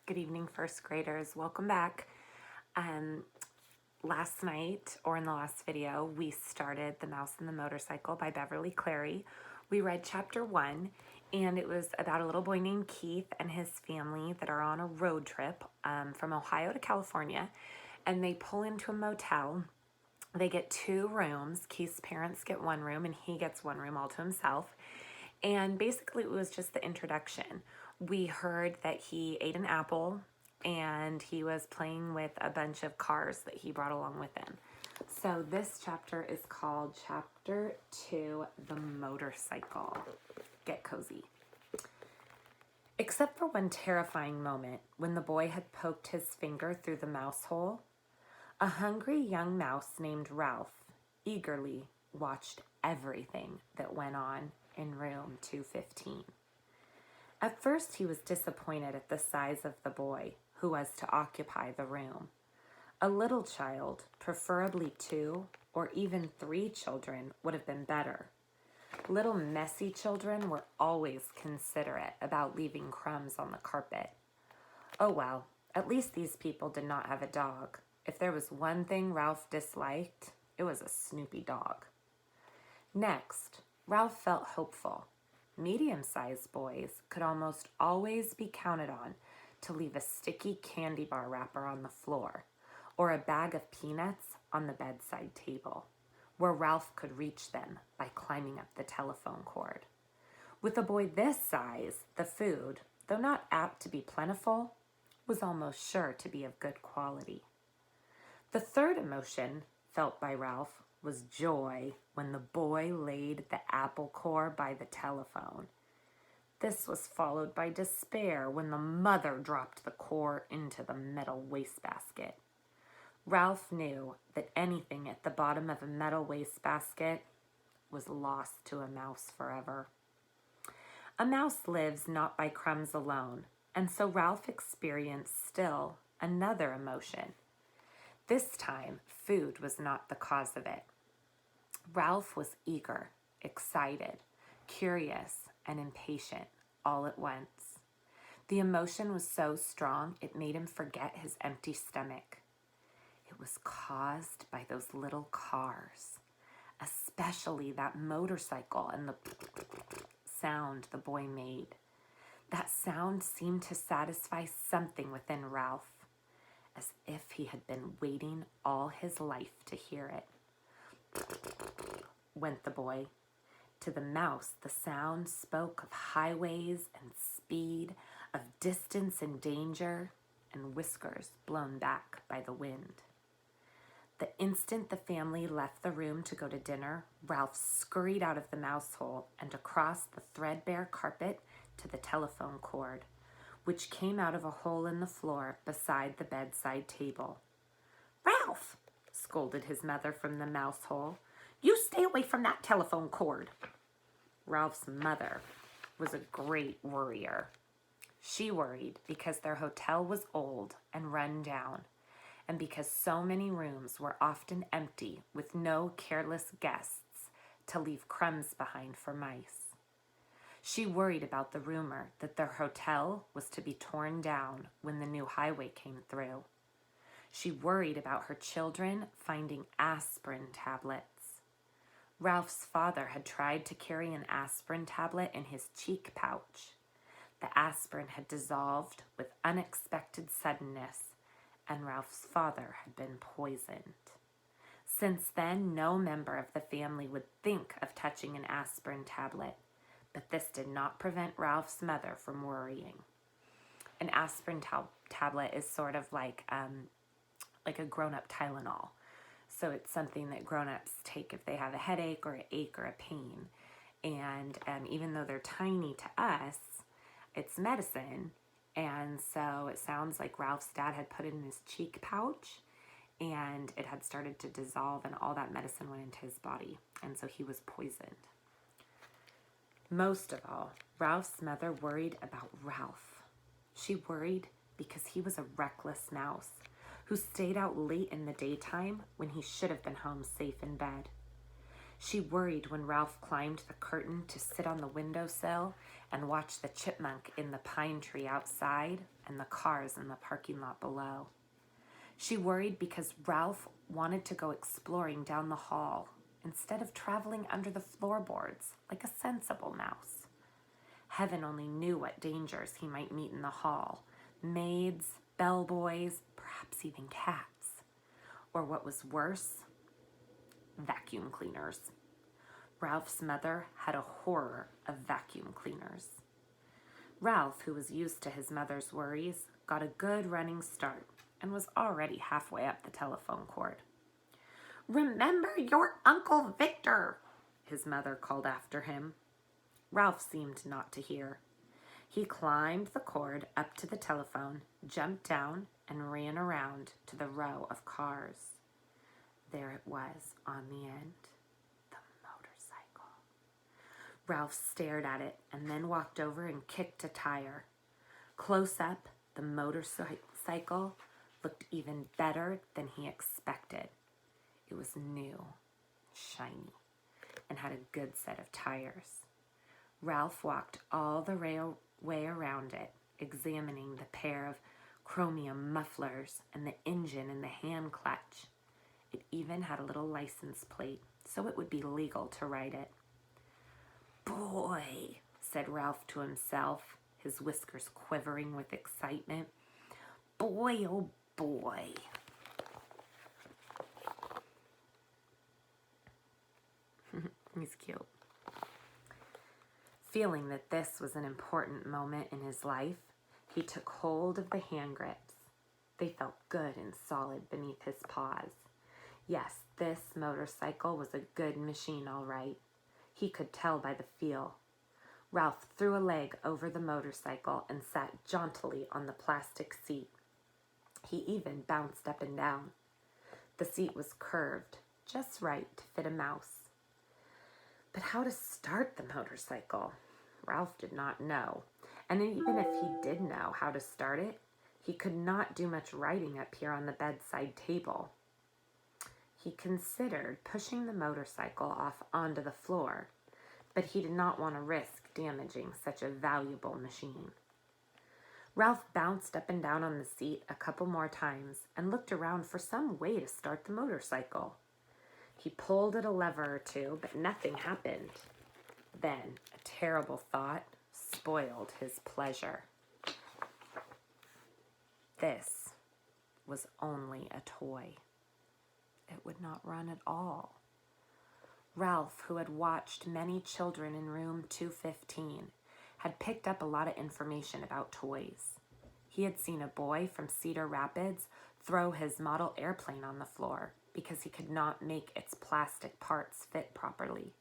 Good evening, first graders. Welcome back. Last night, or in the last video, we started The Mouse and the Motorcycle by Beverly Cleary. We read chapter 1, and it was about a little boy named Keith and his family that are on a road trip from Ohio to California, and they pull into a motel. They get 2 rooms. Keith's parents get 1 room, and he gets 1 room all to himself. And basically, it was just the introduction. We heard that he ate an apple and he was playing with a bunch of cars that he brought along with him. So this chapter is called Chapter 2, The Motorcycle. Get cozy. Except for one terrifying moment when the boy had poked his finger through the mouse hole, a hungry young mouse named Ralph eagerly watched everything that went on in room 215. At first, he was disappointed at the size of the boy who was to occupy the room. A little child, preferably 2 or even 3 children, would have been better. Little messy children were always considerate about leaving crumbs on the carpet. Oh well, at least these people did not have a dog. If there was one thing Ralph disliked, it was a Snoopy dog. Next, Ralph felt hopeful. Medium-sized boys could almost always be counted on to leave a sticky candy bar wrapper on the floor or a bag of peanuts on the bedside table, where Ralph could reach them by climbing up the telephone cord. With a boy this size, the food, though not apt to be plentiful, was almost sure to be of good quality. The third emotion felt by Ralph was joy when the boy laid the apple core by the telephone. This was followed by despair when the mother dropped the core into the metal wastebasket. Ralph knew that anything at the bottom of a metal wastebasket was lost to a mouse forever. A mouse lives not by crumbs alone, and so Ralph experienced still another emotion. This time, food was not the cause of it. Ralph was eager, excited, curious, and impatient all at once. The emotion was so strong it made him forget his empty stomach. It was caused by those little cars, especially that motorcycle and the sound the boy made. That sound seemed to satisfy something within Ralph, as if he had been waiting all his life to hear it. Went the boy. To the mouse, the sound spoke of highways and speed, of distance and danger, and whiskers blown back by the wind. The instant the family left the room to go to dinner, Ralph scurried out of the mouse hole and across the threadbare carpet to the telephone cord, which came out of a hole in the floor beside the bedside table. "Ralph!" scolded his mother from the mouse hole. "You stay away from that telephone cord." Ralph's mother was a great worrier. She worried because their hotel was old and run down, and because so many rooms were often empty with no careless guests to leave crumbs behind for mice. She worried about the rumor that their hotel was to be torn down when the new highway came through. She worried about her children finding aspirin tablets. Ralph's father had tried to carry an aspirin tablet in his cheek pouch. The aspirin had dissolved with unexpected suddenness, and Ralph's father had been poisoned. Since then, no member of the family would think of touching an aspirin tablet, but this did not prevent Ralph's mother from worrying. An aspirin tablet is sort of like a grown-up Tylenol. So it's something that grown-ups take if they have a headache or an ache or a pain. And even though they're tiny to us, it's medicine. And so it sounds like Ralph's dad had put it in his cheek pouch and it had started to dissolve and all that medicine went into his body. And so he was poisoned. Most of all, Ralph's mother worried about Ralph. She worried because he was a reckless mouse who stayed out late in the daytime when he should have been home safe in bed. She worried when Ralph climbed the curtain to sit on the windowsill and watch the chipmunk in the pine tree outside and the cars in the parking lot below. She worried because Ralph wanted to go exploring down the hall instead of traveling under the floorboards like a sensible mouse. Heaven only knew what dangers he might meet in the hall. Maids, bellboys, perhaps even cats. Or what was worse, vacuum cleaners. Ralph's mother had a horror of vacuum cleaners. Ralph, who was used to his mother's worries, got a good running start and was already halfway up the telephone cord. "Remember your Uncle Victor," his mother called after him. Ralph seemed not to hear. He climbed the cord up to the telephone, jumped down, and ran around to the row of cars. There it was on the end, the motorcycle. Ralph stared at it and then walked over and kicked a tire. Close up, the motorcycle looked even better than he expected. It was new, shiny, and had a good set of tires. Ralph walked all the way around it, examining the pair of chromium mufflers and the engine and the hand clutch. It even had a little license plate, so it would be legal to ride it. "Boy," said Ralph to himself, his whiskers quivering with excitement. "Boy, oh boy." He's cute. Feeling that this was an important moment in his life, he took hold of the hand grips. They felt good and solid beneath his paws. Yes, this motorcycle was a good machine, all right. He could tell by the feel. Ralph threw a leg over the motorcycle and sat jauntily on the plastic seat. He even bounced up and down. The seat was curved, just right to fit a mouse. But how to start the motorcycle? Ralph did not know. And even if he did know how to start it, he could not do much writing up here on the bedside table. He considered pushing the motorcycle off onto the floor, but he did not want to risk damaging such a valuable machine. Ralph bounced up and down on the seat a couple more times and looked around for some way to start the motorcycle. He pulled at a lever or two, but nothing happened. Then a terrible thought spoiled his pleasure. This was only a toy. It would not run at all. Ralph, who had watched many children in room 215, had picked up a lot of information about toys. He had seen a boy from Cedar Rapids throw his model airplane on the floor because he could not make its plastic parts fit properly.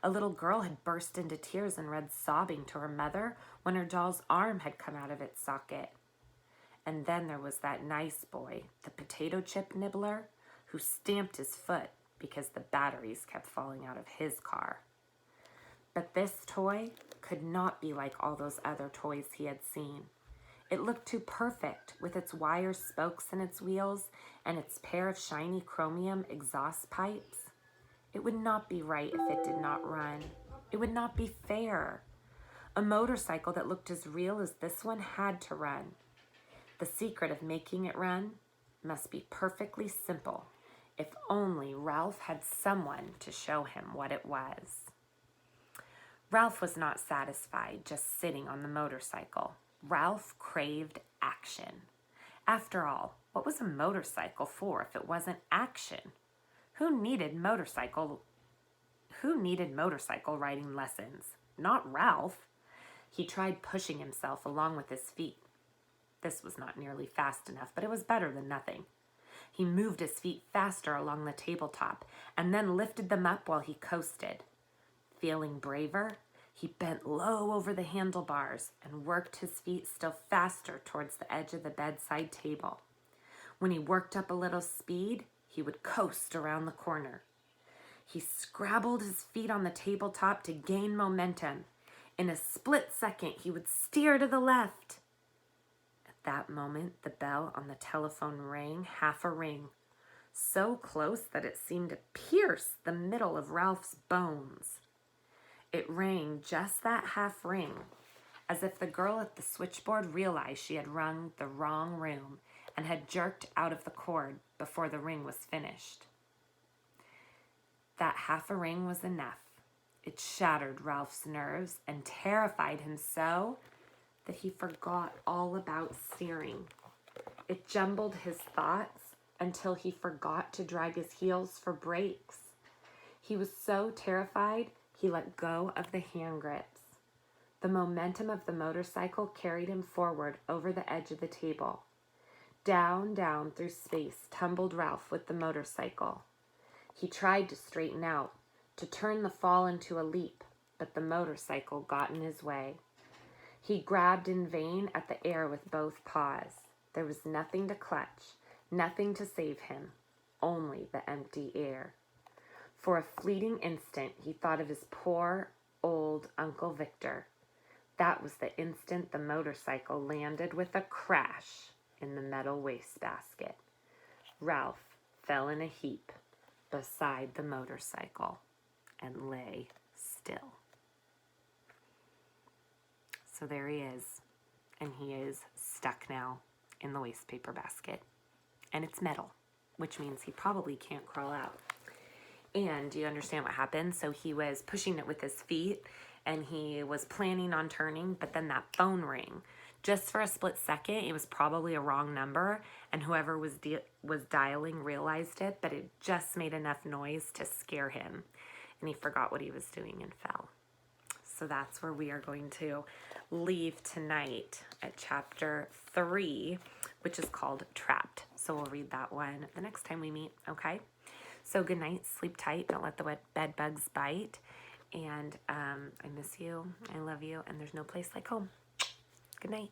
A little girl had burst into tears and read sobbing to her mother when her doll's arm had come out of its socket. And then there was that nice boy, the potato chip nibbler, who stamped his foot because the batteries kept falling out of his car. But this toy could not be like all those other toys he had seen. It looked too perfect with its wire spokes and its wheels and its pair of shiny chromium exhaust pipes. It would not be right if it did not run. It would not be fair. A motorcycle that looked as real as this one had to run. The secret of making it run must be perfectly simple, if only Ralph had someone to show him what it was. Ralph was not satisfied just sitting on the motorcycle. Ralph craved action. After all, what was a motorcycle for if it wasn't action? Who needed motorcycle riding lessons? Not Ralph. He tried pushing himself along with his feet. This was not nearly fast enough, but it was better than nothing. He moved his feet faster along the tabletop and then lifted them up while he coasted. Feeling braver, he bent low over the handlebars and worked his feet still faster towards the edge of the bedside table. When he worked up a little speed, he would coast around the corner. He scrabbled his feet on the tabletop to gain momentum. In a split second, he would steer to the left. At that moment, the bell on the telephone rang half a ring. so close that it seemed to pierce the middle of Ralph's bones. It rang just that half ring, as if the girl at the switchboard realized she had rung the wrong room and had jerked out of the cord before the ring was finished. That half a ring was enough. It shattered Ralph's nerves and terrified him so that he forgot all about steering. It jumbled his thoughts until he forgot to drag his heels for brakes. He was so terrified, he let go of the hand grips. The momentum of the motorcycle carried him forward over the edge of the table. Down, down through space tumbled Ralph with the motorcycle. He tried to straighten out, to turn the fall into a leap, but the motorcycle got in his way. He grabbed in vain at the air with both paws. There was nothing to clutch, nothing to save him, only the empty air. For a fleeting instant, he thought of his poor, old Uncle Victor. That was the instant the motorcycle landed with a crash in the metal wastebasket. Ralph fell in a heap beside the motorcycle and lay still. So there he is, and he is stuck now in the waste paper basket. And it's metal, which means he probably can't crawl out. And do you understand what happened? So he was pushing it with his feet, and he was planning on turning, but then that phone rang. Just for a split second, it was probably a wrong number, and whoever was dialing realized it, but it just made enough noise to scare him, and he forgot what he was doing and fell. So that's where we are going to leave tonight at chapter 3, which is called Trapped. So we'll read that one the next time we meet, okay? So good night, sleep tight, don't let the bed bugs bite, and I miss you, I love you, and there's no place like home. Good night.